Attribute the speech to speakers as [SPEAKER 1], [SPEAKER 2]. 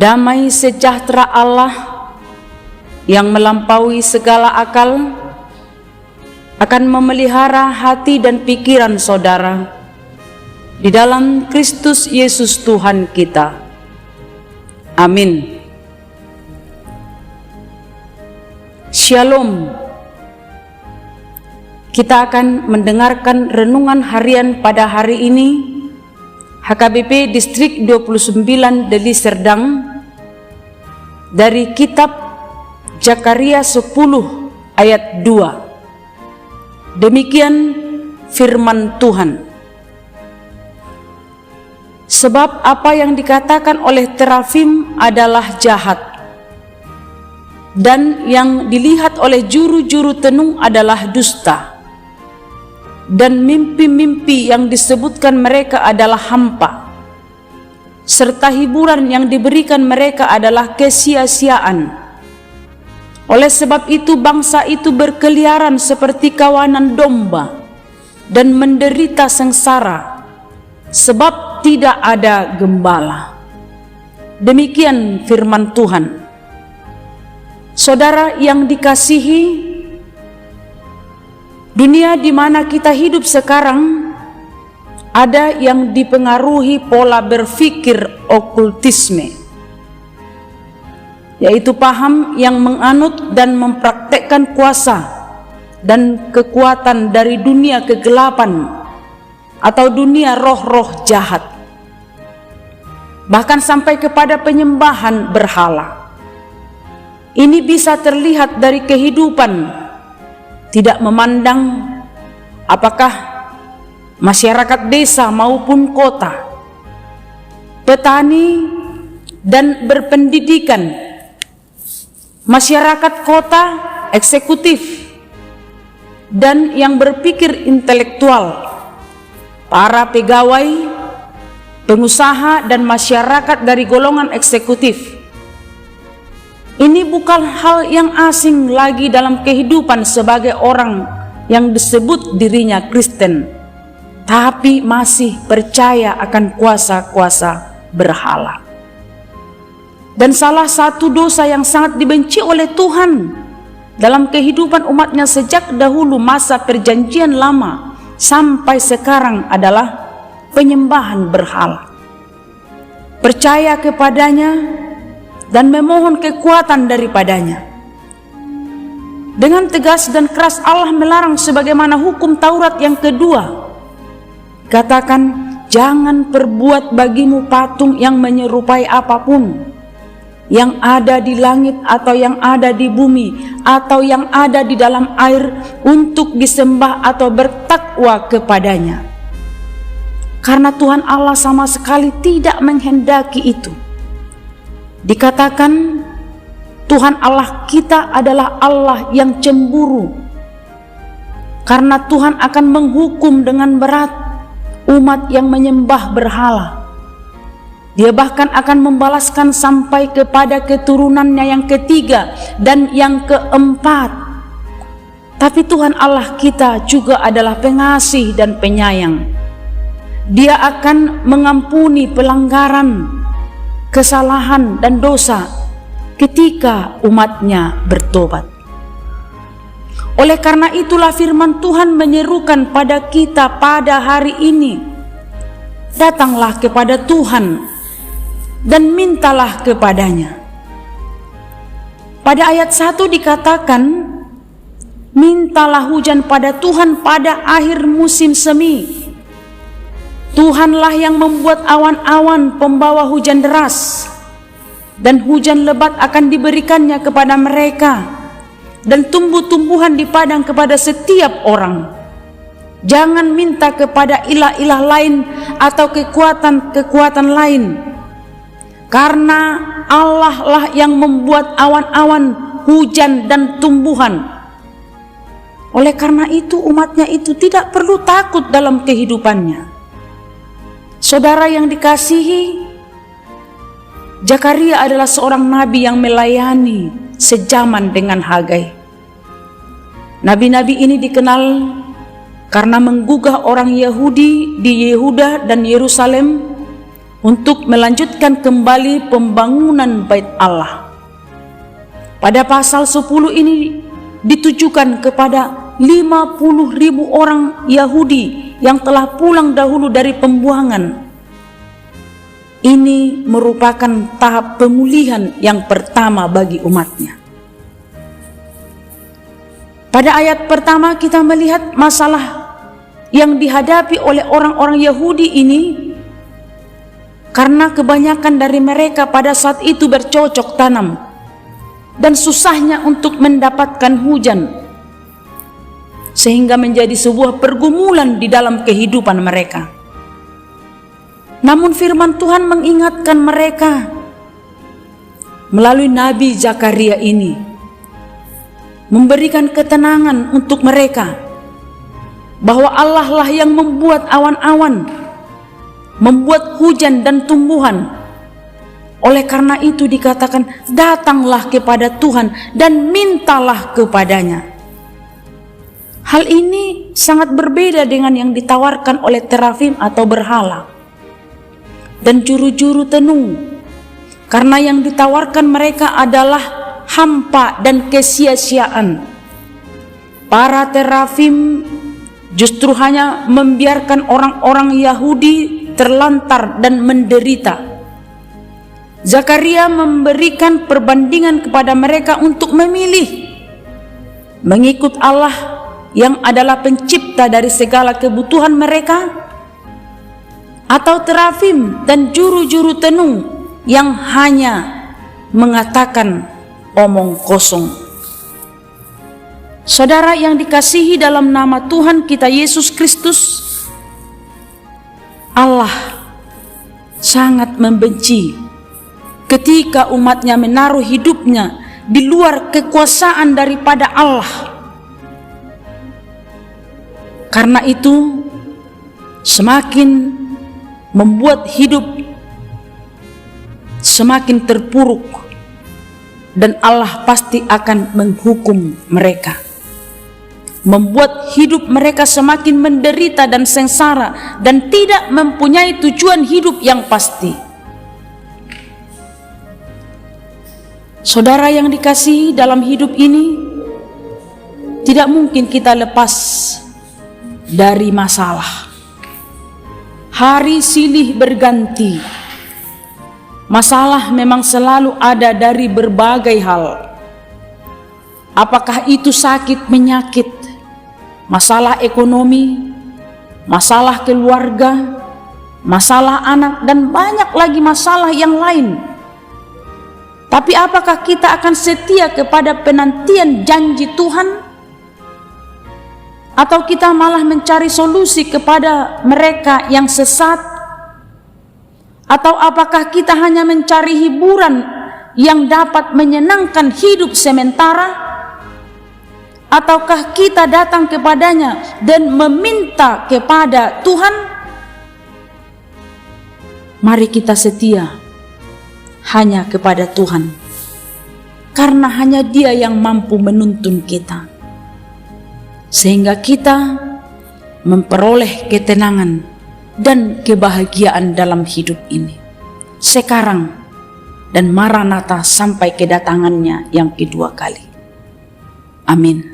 [SPEAKER 1] Damai sejahtera Allah yang melampaui segala akal akan memelihara hati dan pikiran saudara di dalam Kristus Yesus Tuhan kita. Amin. Shalom. Kita akan mendengarkan renungan harian pada hari ini, HKBP Distrik 29 Deli Serdang, dari kitab Zakaria 10 ayat 2. Demikian firman Tuhan. Sebab apa yang dikatakan oleh terafim adalah jahat, dan yang dilihat oleh juru-juru tenung adalah dusta, dan mimpi-mimpi yang disebutkan mereka adalah hampa, serta hiburan yang diberikan mereka adalah kesia-siaan. Oleh sebab itu bangsa itu berkeliaran seperti kawanan domba dan menderita sengsara, sebab tidak ada gembala. Demikian firman Tuhan. Saudara yang dikasihi, dunia di mana kita hidup sekarang ada yang dipengaruhi pola berpikir okultisme, yaitu paham yang menganut dan mempraktekkan kuasa dan kekuatan dari dunia kegelapan atau dunia roh-roh jahat, bahkan sampai kepada penyembahan berhala. Ini bisa terlihat dari kehidupan, tidak memandang apakah masyarakat desa maupun kota, petani dan berpendidikan, masyarakat kota, eksekutif, dan yang berpikir intelektual, para pegawai, pengusaha, dan masyarakat dari golongan eksekutif. Ini bukan hal yang asing lagi dalam kehidupan sebagai orang yang disebut dirinya Kristen, tapi masih percaya akan kuasa-kuasa berhala. Dan salah satu dosa yang sangat dibenci oleh Tuhan dalam kehidupan umatnya sejak dahulu masa perjanjian lama sampai sekarang adalah penyembahan berhala. Percaya kepadanya dan memohon kekuatan daripadanya. Dengan tegas dan keras Allah melarang sebagaimana hukum Taurat yang kedua. Katakan, jangan perbuat bagimu patung yang menyerupai apapun, yang ada di langit atau yang ada di bumi atau yang ada di dalam air, untuk disembah atau bertakwa kepadanya. Karena Tuhan Allah sama sekali tidak menghendaki itu. Dikatakan Tuhan Allah kita adalah Allah yang cemburu, karena Tuhan akan menghukum dengan berat umat yang menyembah berhala. Dia bahkan akan membalaskan sampai kepada keturunannya yang ketiga dan yang keempat. Tapi Tuhan Allah kita juga adalah pengasih dan penyayang. Dia akan mengampuni pelanggaran, kesalahan dan dosa ketika umatnya bertobat. Oleh karena itulah firman Tuhan menyerukan pada kita pada hari ini, datanglah kepada Tuhan dan mintalah kepadanya. Pada ayat 1 dikatakan, mintalah hujan pada Tuhan pada akhir musim semi. Tuhanlah yang membuat awan-awan pembawa hujan deras, dan hujan lebat akan diberikannya kepada mereka, dan tumbuh-tumbuhan di padang kepada setiap orang. Jangan minta kepada ilah-ilah lain atau kekuatan-kekuatan lain, karena Allah lah yang membuat awan-awan, hujan, dan tumbuhan. Oleh karena itu umatnya itu tidak perlu takut dalam kehidupannya. Saudara yang dikasihi, Zakaria adalah seorang nabi yang melayani sejaman dengan Hagai. Nabi-nabi ini dikenal karena menggugah orang Yahudi di Yehuda dan Yerusalem untuk melanjutkan kembali pembangunan Bait Allah. Pada pasal 10 ini ditujukan kepada 50.000 orang Yahudi yang telah pulang dahulu dari pembuangan. Ini merupakan tahap pemulihan yang pertama bagi umatnya. Pada ayat pertama kita melihat masalah yang dihadapi oleh orang-orang Yahudi ini karena kebanyakan dari mereka pada saat itu bercocok tanam dan susahnya untuk mendapatkan hujan, sehingga menjadi sebuah pergumulan di dalam kehidupan mereka. Namun firman Tuhan mengingatkan mereka melalui Nabi Zakaria ini, memberikan ketenangan untuk mereka bahwa Allah lah yang membuat awan-awan, membuat hujan dan tumbuhan. Oleh karena itu dikatakan, datanglah kepada Tuhan dan mintalah kepadanya. Hal ini sangat berbeda dengan yang ditawarkan oleh terafim atau berhala dan juru-juru tenung, karena yang ditawarkan mereka adalah hampa dan kesia-siaan. Para terafim justru hanya membiarkan orang-orang Yahudi terlantar dan menderita. Zakaria memberikan perbandingan kepada mereka untuk memilih mengikut Allah yang adalah pencipta dari segala kebutuhan mereka, atau terafim dan juru-juru tenung yang hanya mengatakan omong kosong. Saudara yang dikasihi dalam nama Tuhan kita Yesus Kristus, Allah sangat membenci ketika umatnya menaruh hidupnya di luar kekuasaan daripada Allah. Karena itu semakin membuat hidup semakin terpuruk, dan Allah pasti akan menghukum mereka, membuat hidup mereka semakin menderita dan sengsara dan tidak mempunyai tujuan hidup yang pasti. Saudara yang dikasihi dalam hidup ini, tidak mungkin kita lepas dari masalah. Hari silih berganti. Masalah memang selalu ada dari berbagai hal. Apakah itu sakit penyakit, masalah ekonomi, masalah keluarga, masalah anak, dan banyak lagi masalah yang lain. Tapi apakah kita akan setia kepada penantian janji Tuhan? Atau kita malah mencari solusi kepada mereka yang sesat? Atau apakah kita hanya mencari hiburan yang dapat menyenangkan hidup sementara? Ataukah kita datang kepadanya dan meminta kepada Tuhan? Mari kita setia hanya kepada Tuhan, karena hanya Dia yang mampu menuntun kita, sehingga kita memperoleh ketenangan dan kebahagiaan dalam hidup ini sekarang dan maranatha sampai kedatangannya yang kedua kali. Amin.